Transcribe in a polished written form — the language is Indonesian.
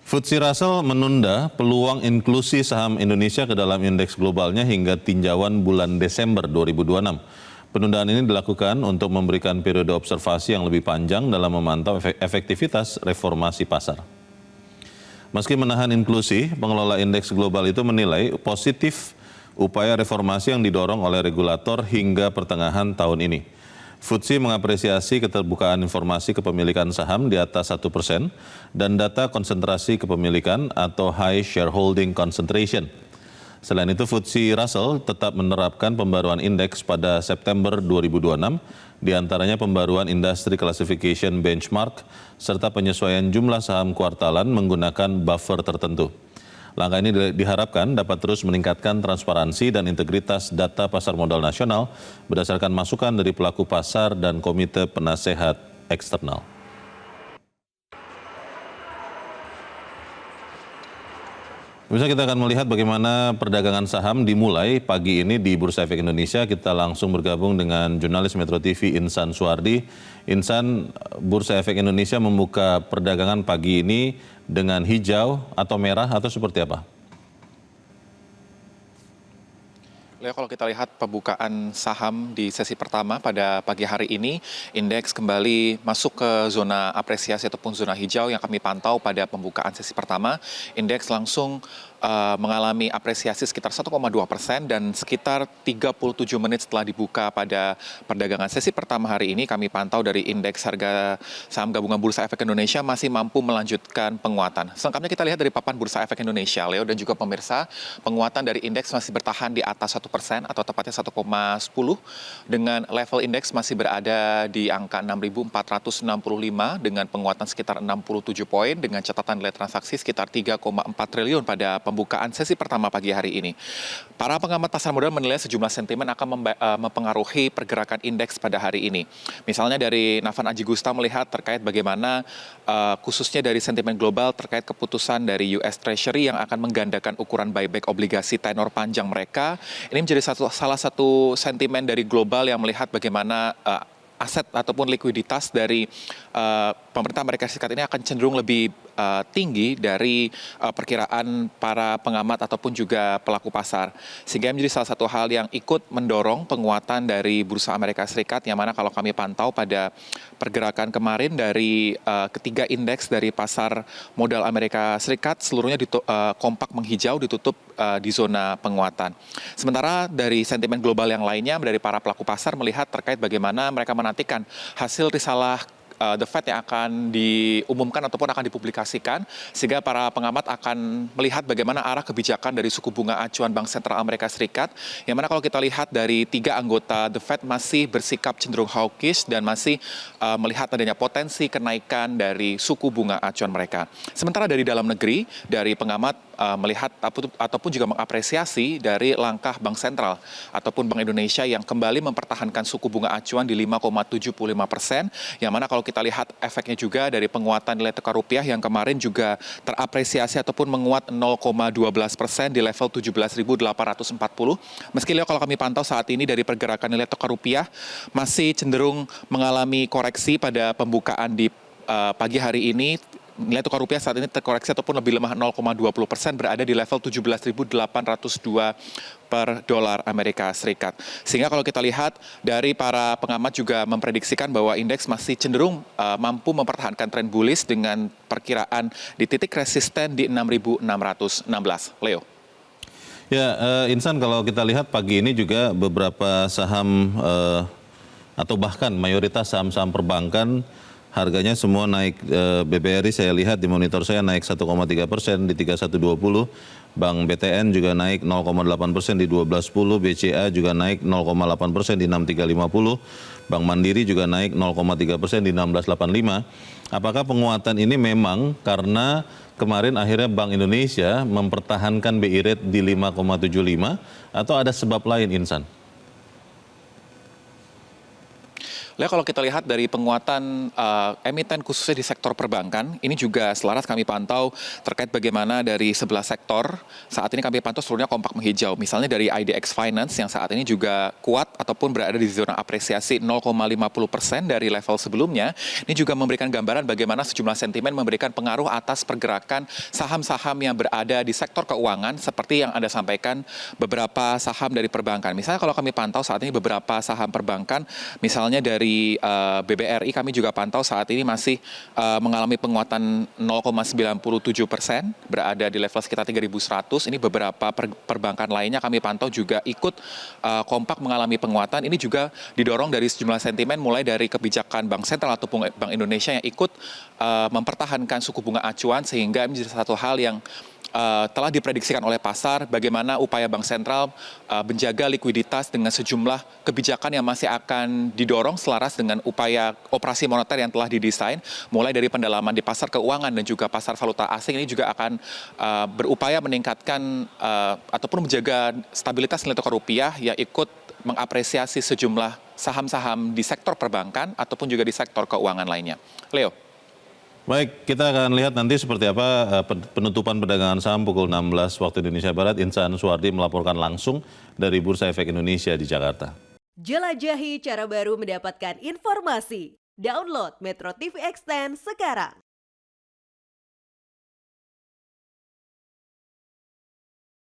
FTSE Russell menunda peluang inklusi saham Indonesia ke dalam indeks globalnya hingga tinjauan bulan Desember 2026. Penundaan ini dilakukan untuk memberikan periode observasi yang lebih panjang dalam memantau efektivitas reformasi pasar. Meski menahan inklusi, pengelola indeks global itu menilai positif upaya reformasi yang didorong oleh regulator hingga pertengahan tahun ini. FTSE mengapresiasi keterbukaan informasi kepemilikan saham di atas 1% dan data konsentrasi kepemilikan atau high shareholding concentration. Selain itu, FTSE Russell tetap menerapkan pembaruan indeks pada September 2026, diantaranya pembaruan Industry Classification Benchmark, serta penyesuaian jumlah saham kuartalan menggunakan buffer tertentu. Langkah ini diharapkan dapat terus meningkatkan transparansi dan integritas data pasar modal nasional berdasarkan masukan dari pelaku pasar dan komite penasehat eksternal. Bisa kita akan melihat bagaimana perdagangan saham dimulai pagi ini di Bursa Efek Indonesia. Kita langsung bergabung dengan jurnalis Metro TV Insan Suwardi. Insan, Bursa Efek Indonesia membuka perdagangan pagi ini dengan hijau atau merah atau seperti apa? Leo, kalau kita lihat pembukaan saham di sesi pertama pada pagi hari ini, indeks kembali masuk ke zona apresiasi ataupun zona hijau yang kami pantau pada pembukaan sesi pertama. Indeks langsung mengalami apresiasi sekitar 1,2% dan sekitar 37 menit setelah dibuka pada perdagangan sesi pertama hari ini, kami pantau dari indeks harga saham gabungan Bursa Efek Indonesia masih mampu melanjutkan penguatan. Selengkapnya kita lihat dari papan Bursa Efek Indonesia, Leo dan juga pemirsa, penguatan dari indeks masih bertahan di atas 1% atau tepatnya 1,10 dengan level indeks masih berada di angka 6.465 dengan penguatan sekitar 67 poin dengan catatan nilai transaksi sekitar 3,4 triliun pada pembukaan sesi pertama pagi hari ini. Para pengamat pasar modal menilai sejumlah sentimen akan mempengaruhi pergerakan indeks pada hari ini. Misalnya dari Navan Aji Gusta melihat terkait bagaimana khususnya dari sentimen global terkait keputusan dari US Treasury yang akan menggandakan ukuran buyback obligasi tenor panjang mereka. Ini menjadi salah satu sentimen dari global yang melihat bagaimana aset ataupun likuiditas dari pemerintah Amerika Serikat ini akan cenderung lebih tinggi dari perkiraan para pengamat ataupun juga pelaku pasar. Sehingga menjadi salah satu hal yang ikut mendorong penguatan dari Bursa Amerika Serikat, yang mana kalau kami pantau pada pergerakan kemarin dari ketiga indeks dari pasar modal Amerika Serikat, seluruhnya kompak menghijau, ditutup di zona penguatan. Sementara dari sentimen global yang lainnya, dari para pelaku pasar melihat terkait bagaimana mereka menantikan hasil risalah The Fed yang akan diumumkan ataupun akan dipublikasikan, sehingga para pengamat akan melihat bagaimana arah kebijakan dari suku bunga acuan Bank Sentral Amerika Serikat, yang mana kalau kita lihat dari tiga anggota The Fed masih bersikap cenderung hawkish dan masih melihat adanya potensi kenaikan dari suku bunga acuan mereka. Sementara dari dalam negeri, dari pengamat melihat ataupun juga mengapresiasi dari langkah Bank Sentral ataupun Bank Indonesia yang kembali mempertahankan suku bunga acuan di 5,75%, yang mana kalau kita lihat efeknya juga dari penguatan nilai tukar rupiah yang kemarin juga terapresiasi ataupun menguat 0,12% di level 17.840. Meski Leo, kalau kami pantau saat ini dari pergerakan nilai tukar rupiah masih cenderung mengalami koreksi pada pembukaan di pagi hari ini. Nilai tukar rupiah saat ini terkoreksi ataupun lebih lemah 0,20%, berada di level 17.802 per dolar Amerika Serikat. Sehingga kalau kita lihat dari para pengamat juga memprediksikan bahwa indeks masih cenderung mampu mempertahankan tren bullish dengan perkiraan di titik resisten di 6.616. Leo. Ya, Insan, kalau kita lihat pagi ini juga beberapa saham atau bahkan mayoritas saham-saham perbankan harganya semua naik. BBRI saya lihat di monitor saya naik 1,3% di 3120. Bank BTN juga naik 0,8% di 1210. BCA juga naik 0,8% di 6350. Bank Mandiri juga naik 0,3% di 1685. Apakah penguatan ini memang karena kemarin akhirnya Bank Indonesia mempertahankan BI rate di 5,75 atau ada sebab lain, Insan? Lea, kalau kita lihat dari penguatan emiten khususnya di sektor perbankan, ini juga selaras kami pantau terkait bagaimana dari 11 sektor, saat ini kami pantau seluruhnya kompak menghijau. Misalnya dari IDX Finance yang saat ini juga kuat ataupun berada di zona apresiasi 0,50% dari level sebelumnya. Ini juga memberikan gambaran bagaimana sejumlah sentimen memberikan pengaruh atas pergerakan saham-saham yang berada di sektor keuangan seperti yang Anda sampaikan beberapa saham dari perbankan. Misalnya kalau kami pantau saat ini beberapa saham perbankan, misalnya dari BBRI kami juga pantau saat ini masih mengalami penguatan 0,97%, berada di level sekitar 3.100. Ini beberapa perbankan lainnya kami pantau juga ikut kompak mengalami penguatan. Ini juga didorong dari sejumlah sentimen mulai dari kebijakan Bank Sentral ataupun Bank Indonesia yang ikut mempertahankan suku bunga acuan, sehingga menjadi satu hal yang telah diprediksikan oleh pasar bagaimana upaya Bank Sentral menjaga likuiditas dengan sejumlah kebijakan yang masih akan didorong selaras dengan upaya operasi moneter yang telah didesain, mulai dari pendalaman di pasar keuangan dan juga pasar valuta asing. Ini juga akan berupaya meningkatkan ataupun menjaga stabilitas nilai tukar rupiah yang ikut mengapresiasi sejumlah saham-saham di sektor perbankan ataupun juga di sektor keuangan lainnya. Leo. Baik, kita akan lihat nanti seperti apa penutupan perdagangan saham pukul 16 waktu Indonesia Barat. Insan Suwardi melaporkan langsung dari Bursa Efek Indonesia di Jakarta. Jelajahi cara baru mendapatkan informasi. Download Metro TV Extend sekarang.